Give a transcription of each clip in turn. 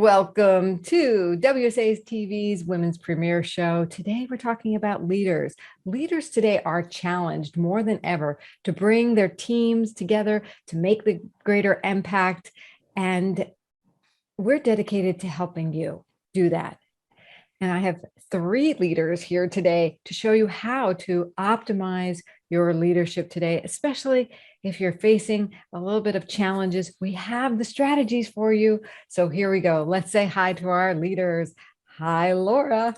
Welcome to WSA TV's Women's Premier Show. Today, we're talking about leaders. Leaders today are challenged more than ever to bring their teams together to make the greater impact. And we're dedicated to helping you do that. And I have 3 leaders here today to show you how to optimize your leadership today, especially if you're facing a little bit of challenges. We have the strategies for you. So here we go. Let's say hi to our leaders. Hi, Laura.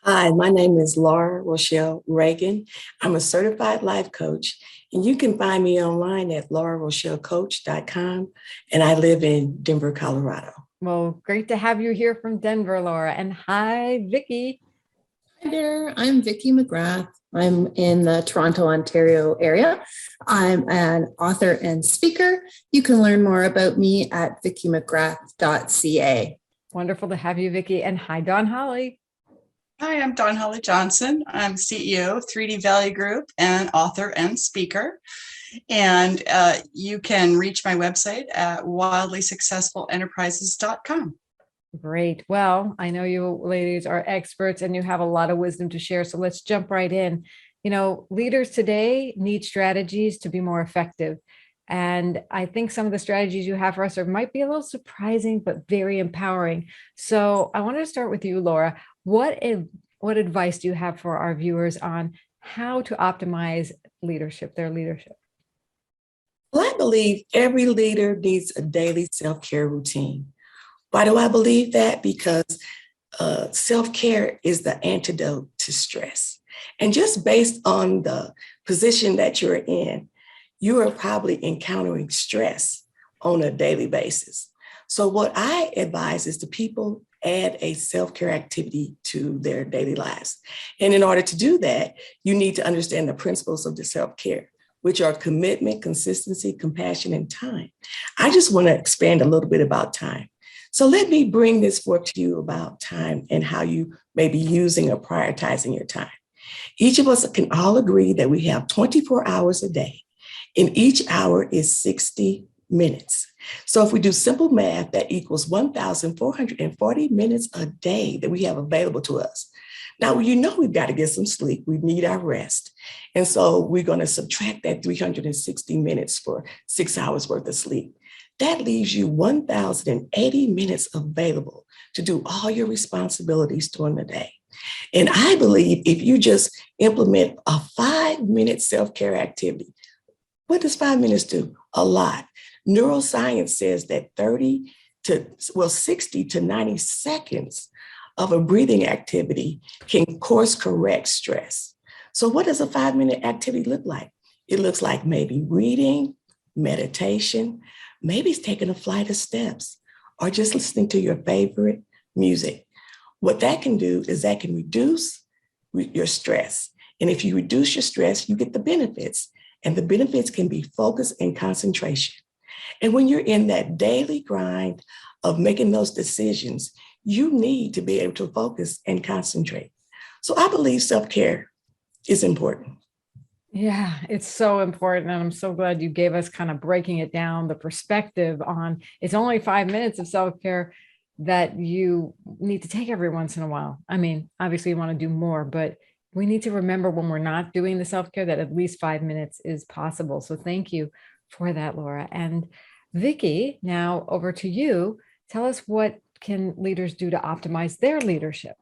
Hi, my name is Rochelle Ragin. I'm a certified life coach, and you can find me online at laurarochellecoach.com, and I live in Denver, Colorado. Well, great to have you here from Denver, Laura. And hi, Vicky. Hi there, I'm Vicky McGrath. I'm in the Toronto, Ontario area. I'm an author and speaker. You can learn more about me at vickymcgrath.ca. Wonderful to have you, Vicky. And hi, Dawn Holly. Hi, I'm Dawn Holly Johnson. I'm CEO of 3D Valley Group and author and speaker. And you can reach my website at wildlysuccessfulenterprises.com. Great. Well, I know you ladies are experts and you have a lot of wisdom to share. So let's jump right in. You know, leaders today need strategies to be more effective. And I think some of the strategies you have for us might be a little surprising, but very empowering. So I wanted to start with you, Laura. What advice do you have for our viewers on how to optimize their leadership? Well, I believe every leader needs a daily self-care routine. Why do I believe that? Because self-care is the antidote to stress. And just based on the position that you're in, you are probably encountering stress on a daily basis. So what I advise is to people add a self-care activity to their daily lives. And in order to do that, you need to understand the principles of the self-care, which are commitment, consistency, compassion, and time. I just want to expand a little bit about time. So let me bring this forth to you about time and how you may be using or prioritizing your time. Each of us can all agree that we have 24 hours a day, and each hour is 60 minutes. So if we do simple math, that equals 1,440 minutes a day that we have available to us. Now, you know we've got to get some sleep. We need our rest. And so we're going to subtract that 360 minutes for 6 hours worth of sleep. That leaves you 1,080 minutes available to do all your responsibilities during the day. And I believe if you just implement a 5-minute self-care activity, what does 5 minutes do? A lot. Neuroscience says that 60 to 90 seconds of a breathing activity can course correct stress. So what does a 5-minute activity look like? It looks like maybe reading, meditation, maybe it's taking a flight of steps, or just listening to your favorite music. What that can do is that can reduce your stress. And if you reduce your stress, you get the benefits. And the benefits can be focus and concentration. And when you're in that daily grind of making those decisions, you need to be able to focus and concentrate. So I believe self-care is important. Yeah, it's so important. And I'm so glad you gave us kind of breaking it down, the perspective on it's only 5 minutes of self-care that you need to take every once in a while. I mean, obviously you want to do more, but we need to remember when we're not doing the self-care that at least 5 minutes is possible. So thank you for that, Laura. And Vicky, now over to you. Tell us, what can leaders do to optimize their leadership?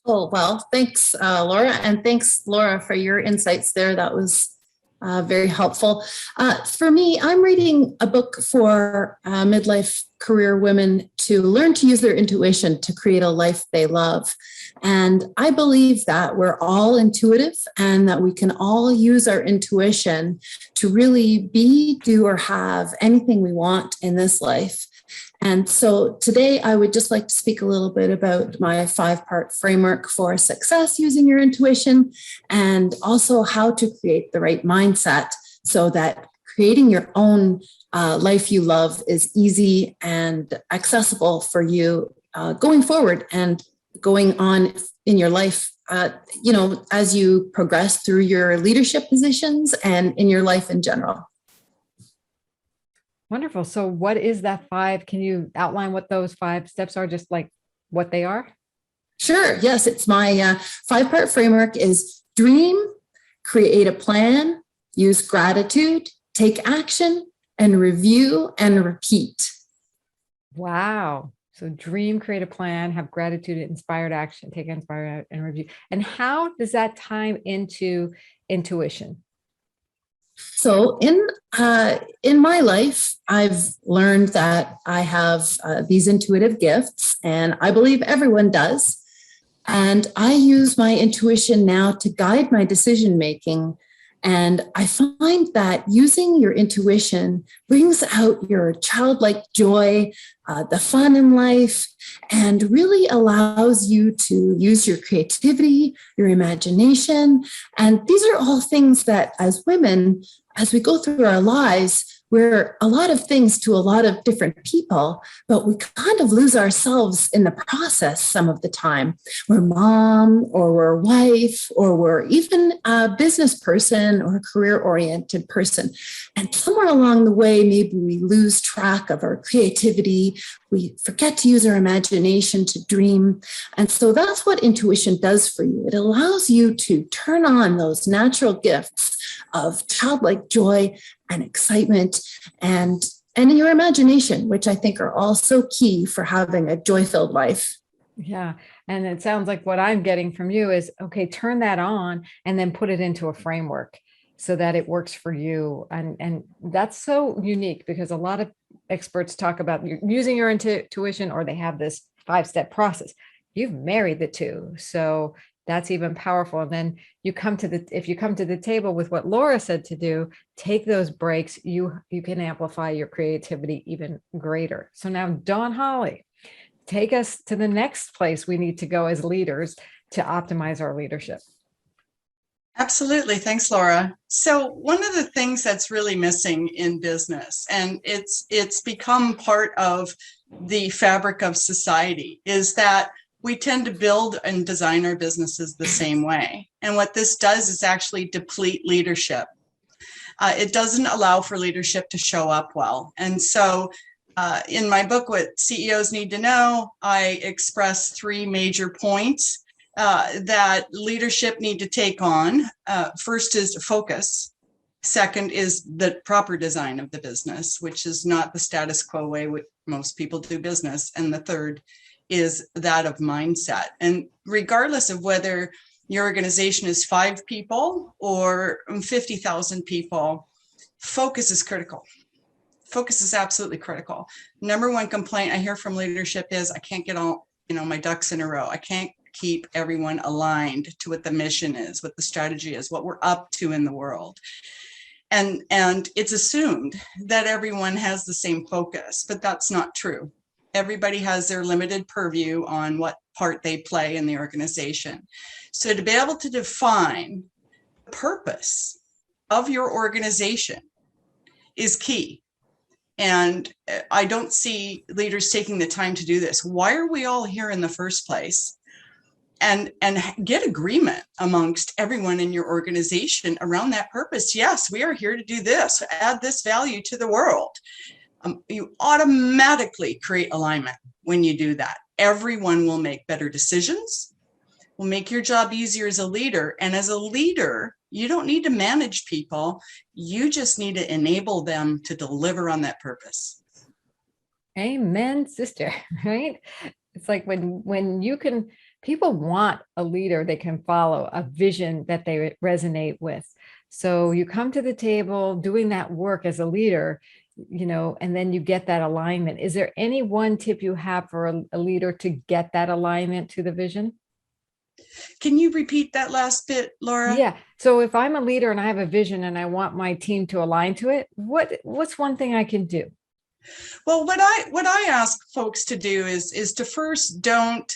Oh, well, thanks, Laura. And thanks, Laura, for your insights there. That was very helpful. For me, I'm reading a book for midlife career women to learn to use their intuition to create a life they love. And I believe that we're all intuitive and that we can all use our intuition to really be, do, or have anything we want in this life. And so today I would just like to speak a little bit about my 5-part framework for success using your intuition, and also how to create the right mindset so that creating your own life you love is easy and accessible for you going forward and going on in your life, as you progress through your leadership positions and in your life in general. Wonderful. So what is that five? Can you outline what those five steps are, just like what they are? Sure. Yes, it's my 5-part framework is dream, create a plan, use gratitude, take action, and review and repeat. Wow. So dream, create a plan, have gratitude, inspired action, take inspired and review. And how does that time into intuition? So in my life, I've learned that I have these intuitive gifts, and I believe everyone does. And I use my intuition now to guide my decision making. And I find that using your intuition brings out your childlike joy, the fun in life, and really allows you to use your creativity, your imagination. And these are all things that as women, as we go through our lives, we're a lot of things to a lot of different people, but we kind of lose ourselves in the process some of the time. We're mom, or we're wife, or we're even a business person or a career-oriented person. And somewhere along the way, maybe we lose track of our creativity. We forget to use our imagination to dream. And so that's what intuition does for you. It allows you to turn on those natural gifts of childlike joy and excitement and your imagination, which I think are all so key for having a joy-filled life. Yeah. And it sounds like what I'm getting from you is, okay, turn that on and then put it into a framework so that it works for you. And that's so unique because a lot of experts talk about using your intuition, or they have this 5-step process. You've married the two. So that's even powerful. And then if you come to the table with what Laura said to do, take those breaks, you can amplify your creativity even greater. So now, Dawn Holly, take us to the next place we need to go as leaders to optimize our leadership. Absolutely. Thanks, Laura. So one of the things that's really missing in business, and it's become part of the fabric of society, is that we tend to build and design our businesses the same way. And what this does is actually deplete leadership. It doesn't allow for leadership to show up well. And so in my book, What CEOs Need to Know, I express 3 major points that leadership need to take on. First is focus. Second is the proper design of the business, which is not the status quo way most people do business. And the third is that of mindset. And regardless of whether your organization is 5 people or 50,000 people, focus is critical. Focus is absolutely critical. Number one complaint I hear from leadership is, I can't get all, my ducks in a row. I can't keep everyone aligned to what the mission is, what the strategy is, what we're up to in the world. And it's assumed that everyone has the same focus, but that's not true. Everybody has their limited purview on what part they play in the organization. So to be able to define the purpose of your organization is key. And I don't see leaders taking the time to do this. Why are we all here in the first place? And get agreement amongst everyone in your organization around that purpose. Yes, we are here to do this, add this value to the world. You automatically create alignment when you do that. Everyone will make better decisions, will make your job easier as a leader. And as a leader, you don't need to manage people. You just need to enable them to deliver on that purpose. Amen, sister, right? It's like when you can, people want a leader they can follow, a vision that they resonate with. So you come to the table doing that work as a leader, and then you get that alignment. Is there any one tip you have for a leader to get that alignment to the vision? Can you repeat that last bit, Laura? Yeah. So if I'm a leader and I have a vision and I want my team to align to it, what's one thing I can do? Well, what I ask folks to do is to first don't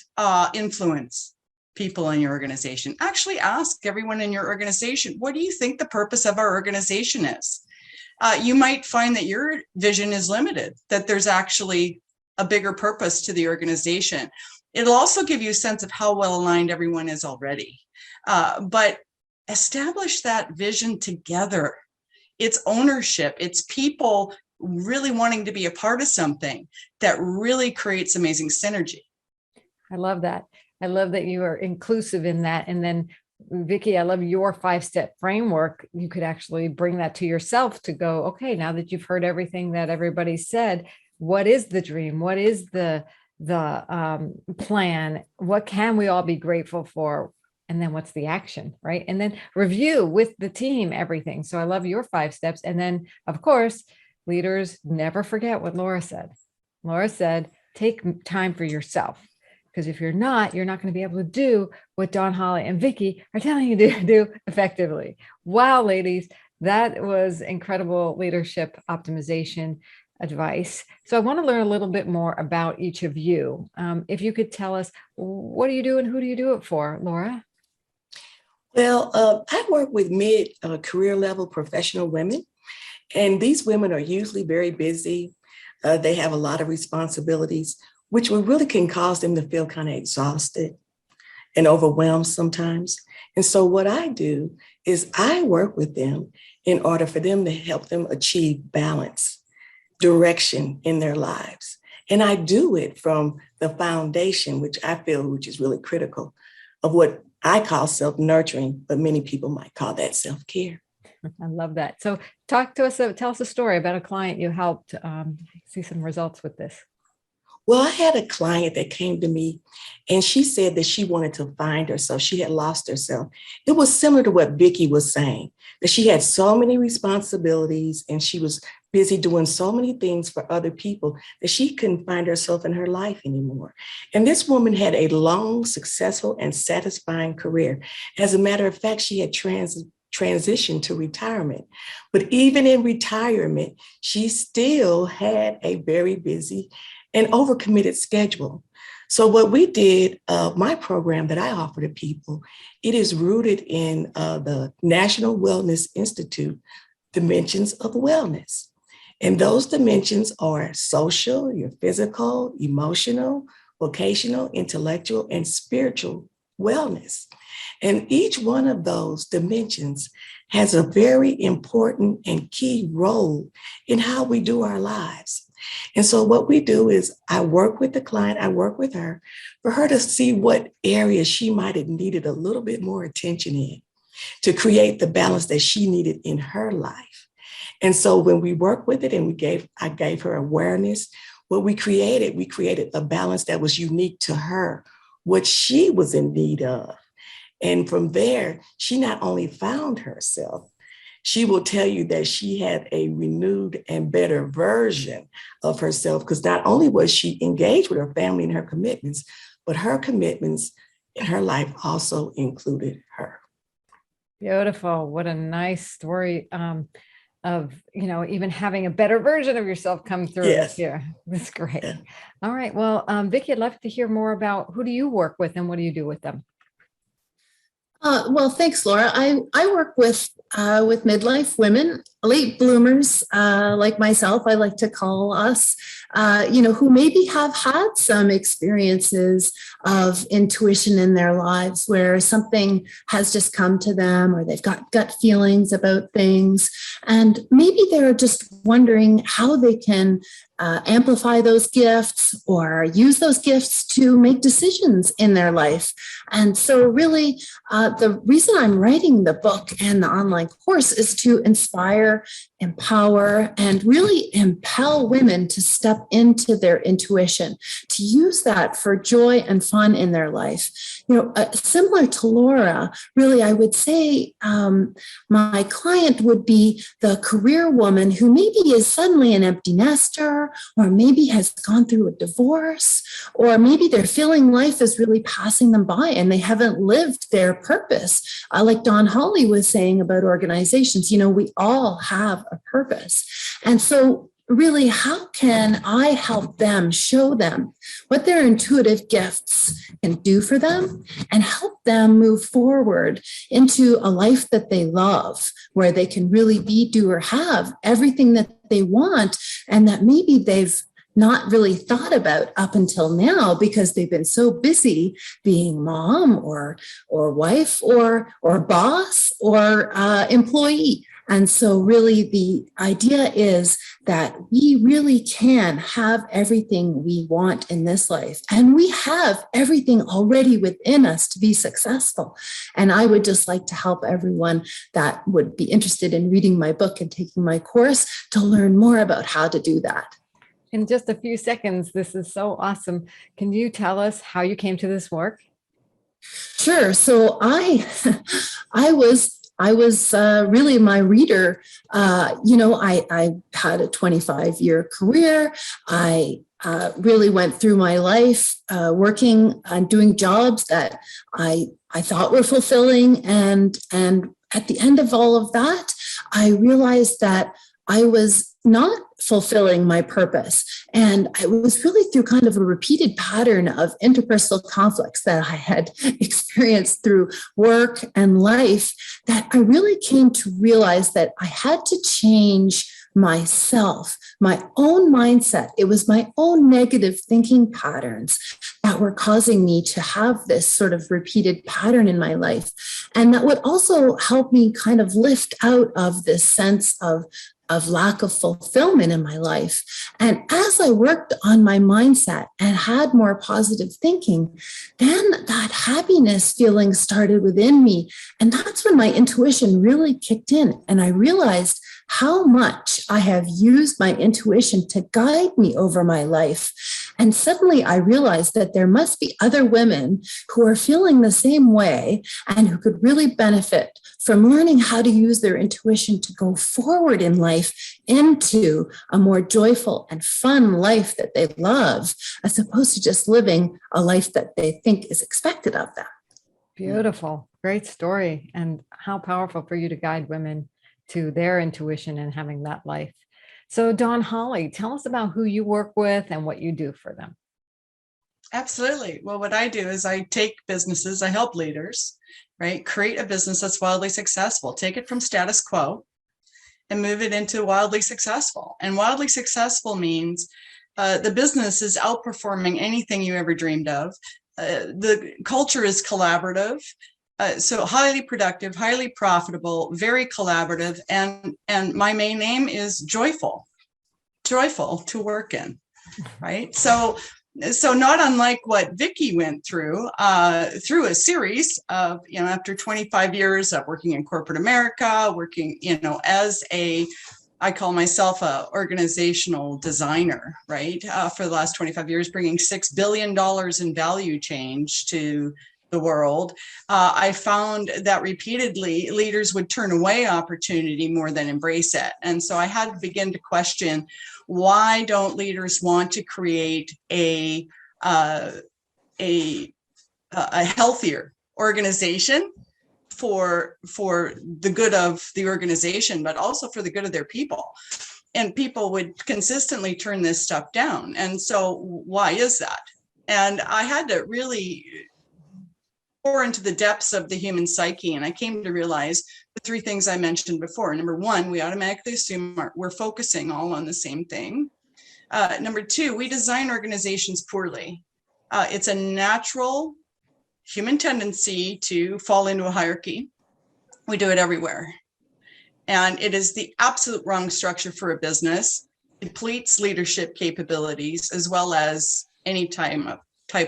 influence people in your organization. Actually ask everyone in your organization, what do you think the purpose of our organization is? You might find that your vision is limited, that there's actually a bigger purpose to the organization. It'll also give you a sense of how well aligned everyone is already. But establish that vision together. It's ownership. It's people really wanting to be a part of something that really creates amazing synergy. I love that. I love that you are inclusive in that. And then Vicky, I love your 5-step framework. You could actually bring that to yourself to go, okay, now that you've heard everything that everybody said, what is the dream? What is the plan? What can we all be grateful for? And then what's the action, right? And then review with the team, everything. So I love your 5 steps. And then, of course, leaders never forget what Laura said. Laura said, take time for yourself. Because if you're not going to be able to do what Dawn, Holly, and Vicky are telling you to do effectively. Wow, ladies, that was incredible leadership optimization advice. So I want to learn a little bit more about each of you. If you could tell us, what do you do and who do you do it for, Laura? Well, I work with mid-career level professional women, and these women are usually very busy. They have a lot of responsibilities, which really can cause them to feel kind of exhausted and overwhelmed sometimes. And so what I do is I work with them in order for them to help them achieve balance, direction in their lives. And I do it from the foundation, which I feel, which is really critical, of what I call self-nurturing, but many people might call that self-care. I love that. So talk to us, tell us a story about a client you helped see some results with this. Well, I had a client that came to me and she said that she wanted to find herself. She had lost herself. It was similar to what Vicky was saying, that she had so many responsibilities and she was busy doing so many things for other people that she couldn't find herself in her life anymore. And this woman had a long, successful, and satisfying career. As a matter of fact, she had transitioned to retirement. But even in retirement, she still had a very busy and overcommitted schedule. So what we did, my program that I offer to people, it is rooted in the National Wellness Institute dimensions of wellness. And those dimensions are social, your physical, emotional, vocational, intellectual, and spiritual wellness. And each one of those dimensions has a very important and key role in how we do our lives. And so what we do is I work with the client, I work with her for her to see what areas she might have needed a little bit more attention in to create the balance that she needed in her life. And so when we work with it and I gave her awareness, what we created a balance that was unique to her, what she was in need of. And from there, she not only found herself, she will tell you that she had a renewed and better version of herself, because not only was she engaged with her family and her commitments, but her commitments in her life also included her. Beautiful. What a nice story of, even having a better version of yourself come through. Yes. Yeah, that's great. Yeah. All right. Well, Vicky, I'd love to hear more about who do you work with and what do you do with them? Well, thanks, Laura. I work with midlife women, late bloomers like myself. I like to call us, who maybe have had some experiences of intuition in their lives where something has just come to them, or they've got gut feelings about things, and maybe they're just wondering how they can amplify those gifts or use those gifts to make decisions in their life. And so really, the reason I'm writing the book and the online course is to inspire, empower, and really impel women to step into their intuition, to use that for joy and fun in their life. Similar to Laura, really, I would say my client would be the career woman who maybe is suddenly an empty nester, or maybe has gone through a divorce, or maybe they're feeling life is really passing them by and they haven't lived their purpose. Like Dawn Holly was saying about organizations, we all have a purpose. And so really, how can I help them, show them what their intuitive gifts can do for them and help them move forward into a life that they love, where they can really be, do, or have everything that they want and that maybe they've not really thought about up until now because they've been so busy being mom or wife or boss or employee. And so really the idea is that we really can have everything we want in this life. And we have everything already within us to be successful. And I would just like to help everyone that would be interested in reading my book and taking my course to learn more about how to do that. In just a few seconds, this is so awesome. Can you tell us how you came to this work? Sure. So I was really my reader. I had a 25-year career. I really went through my life working and doing jobs that I thought were fulfilling. And at the end of all of that, I realized that I was not fulfilling my purpose. And it was really through kind of a repeated pattern of interpersonal conflicts that I had experienced through work and life that I really came to realize that I had to change myself, my own mindset. It was my own negative thinking patterns that were causing me to have this sort of repeated pattern in my life. And that would also help me kind of lift out of this sense of lack of fulfillment in my life. And as I worked on my mindset and had more positive thinking, then that happiness feeling started within me. And that's when my intuition really kicked in. And I realized how much I have used my intuition to guide me over my life. And suddenly I realized that there must be other women who are feeling the same way and who could really benefit from learning how to use their intuition to go forward in life into a more joyful and fun life that they love, as opposed to just living a life that they think is expected of them. Beautiful. Great story. And how powerful for you to guide women to their intuition and having that life. So Dawn Holly, tell us about who you work with and what you do for them. Absolutely. Well, what I do is I take businesses, I help leaders, right? Create a business that's wildly successful, take it from status quo and move it into wildly successful. And wildly successful means the business is outperforming anything you ever dreamed of. The culture is collaborative. So highly productive, highly profitable, very collaborative. And my main name is joyful to work in, right? So not unlike what Vicky went through a series of, after 25 years of working in corporate America, working, as I call myself a organizational designer, right? For the last 25 years, bringing $6 billion in value change to the world. I found that repeatedly leaders would turn away opportunity more than embrace it. And so I had to begin to question, why don't leaders want to create a healthier organization for the good of the organization, but also for the good of their people? And people would consistently turn this stuff down. And so why is that? And I had to really pour into the depths of the human psyche. And I came to realize the three things I mentioned before. Number one, we automatically assume we're focusing all on the same thing. Number two, we design organizations poorly. It's a natural human tendency to fall into a hierarchy. We do it everywhere. And it is the absolute wrong structure for a business. It depletes leadership capabilities as well as any type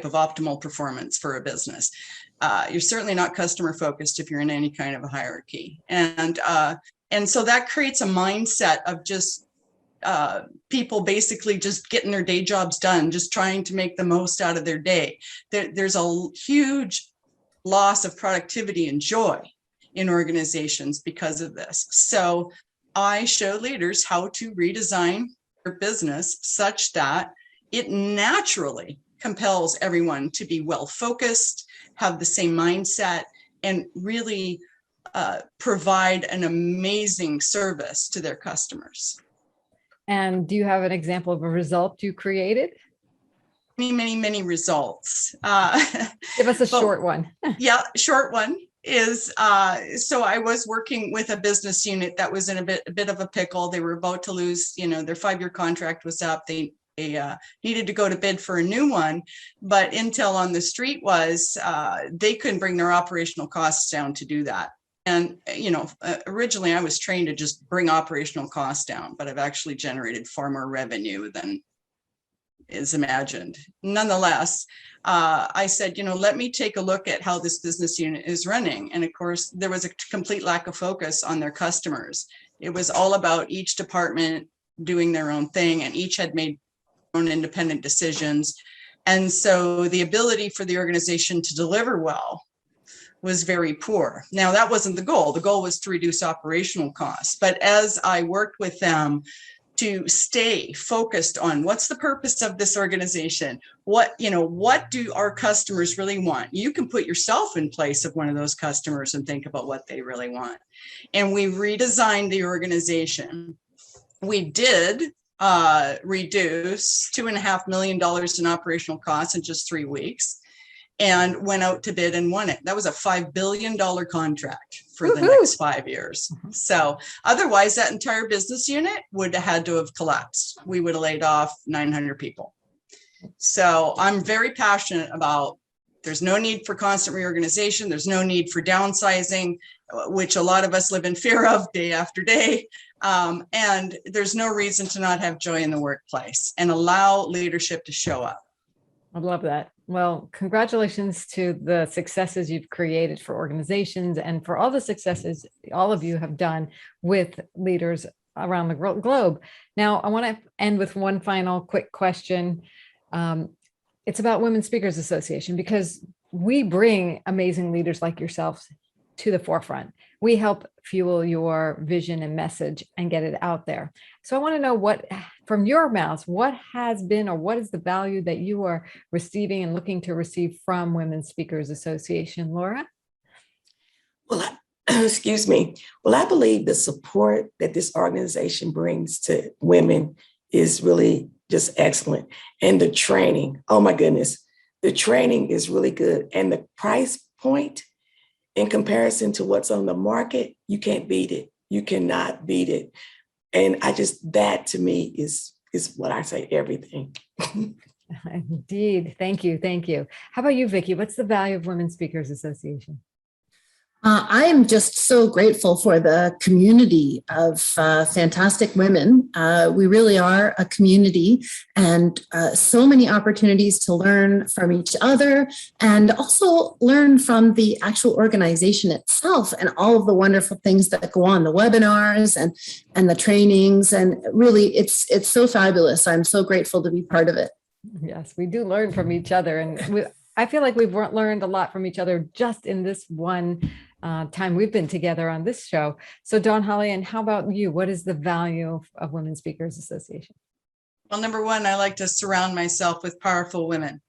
of optimal performance for a business. You're certainly not customer focused if you're in any kind of a hierarchy. And so that creates a mindset of just people basically just getting their day jobs done, just trying to make the most out of their day. There's a huge loss of productivity and joy in organizations because of this. So I show leaders how to redesign their business such that it naturally compels everyone to be well-focused, have the same mindset, and really provide an amazing service to their customers. And do you have an example of a result you created? Many results. Give us a short one. Yeah, short one is, so I was working with a business unit that was in a bit of a pickle. They were about to lose, their 5-year contract was up. They needed to go to bid for a new one, but intel on the street was they couldn't bring their operational costs down to do that. And, originally I was trained to just bring operational costs down, but I've actually generated far more revenue than is imagined. Nonetheless, I said, let me take a look at how this business unit is running. And of course, there was a complete lack of focus on their customers. It was all about each department doing their own thing, and each had made their own independent decisions. And so the ability for the organization to deliver well was very poor. Now, that wasn't the goal. The goal was to reduce operational costs. But as I worked with them to stay focused on what's the purpose of this organization, what do our customers really want? You can put yourself in place of one of those customers and think about what they really want. And we redesigned the organization. We did reduce $2.5 million in operational costs in just 3 weeks, and went out to bid and won it. That was a $5 billion contract for the next 5 years. So otherwise, that entire business unit would have had to have collapsed. We would have laid off 900 people. So I'm very passionate about, there's no need for constant reorganization. There's no need for downsizing, which a lot of us live in fear of day after day. And there's no reason to not have joy in the workplace and allow leadership to show up. I love that. Well, congratulations to the successes you've created for organizations and for all the successes all of you have done with leaders around the globe. Now, I want to end with one final quick question. It's about Women Speakers Association, because we bring amazing leaders like yourselves to the forefront. We help fuel your vision and message and get it out there. So I want to know, what, from your mouths, what has been, or what is the value that you are receiving and looking to receive from Women Speakers Association, Laura? Well, excuse me. Well, I believe the support that this organization brings to women is really just excellent. And the training, oh my goodness, the training is really good. And the price point, in comparison to what's on the market, you can't beat it. You cannot beat it. And that to me is what I say, everything. Indeed. Thank you. Thank you. How about you, Vicky? What's the value of Women Speakers Association? I am just so grateful for the community of fantastic women. We really are a community, and so many opportunities to learn from each other, and also learn from the actual organization itself and all of the wonderful things that go on, the webinars and the trainings. And really, it's so fabulous. I'm so grateful to be part of it. Yes, we do learn from each other. And I feel like we've learned a lot from each other just in this one time we've been together on this show. So Dawn Holly, and how about you? What is the value of Women Speakers Association? Well, number one, I like to surround myself with powerful women.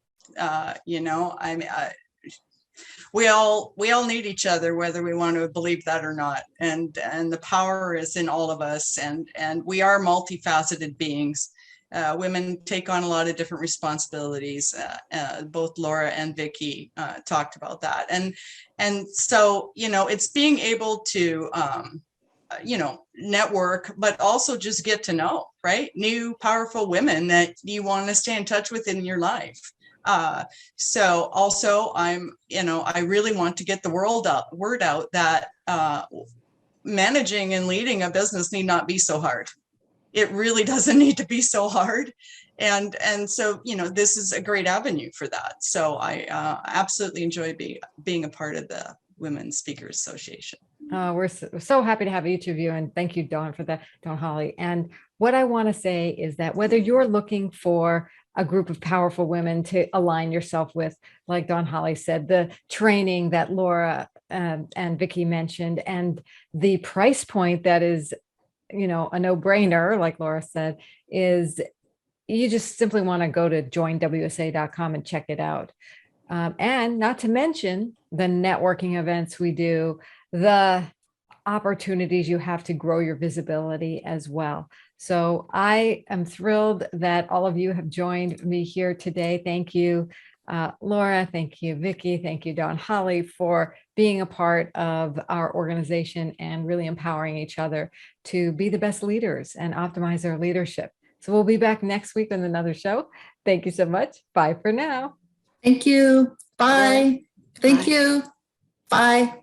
We all need each other, whether we want to believe that or not. And the power is in all of us. And we are multifaceted beings. Women take on a lot of different responsibilities. Both Laura and Vicky talked about that. And so, it's being able to, network, but also just get to know, right? New, powerful women that you want to stay in touch with in your life. So also I really want to get the word out that managing and leading a business need not be so hard. It really doesn't need to be so hard. And so, this is a great avenue for that. So I absolutely enjoy being a part of the Women Speakers Association. We're so happy to have each of you. And thank you, Dawn, for that, Dawn Holly. And what I want to say is that whether you're looking for a group of powerful women to align yourself with, like Dawn Holly said, the training that Laura and Vicky mentioned, and the price point that is a no-brainer, like Laura said, is you just simply want to go to joinwsa.com and check it out. And not to mention the networking events we do, the opportunities you have to grow your visibility as well. So I am thrilled that all of you have joined me here today. Thank you, Laura. Thank you, Vicky. Thank you, Dawn Holly, for being a part of our organization and really empowering each other to be the best leaders and optimize our leadership. So we'll be back next week on another show. Thank you so much. Bye for now. Thank you. Bye. Thank you. Bye.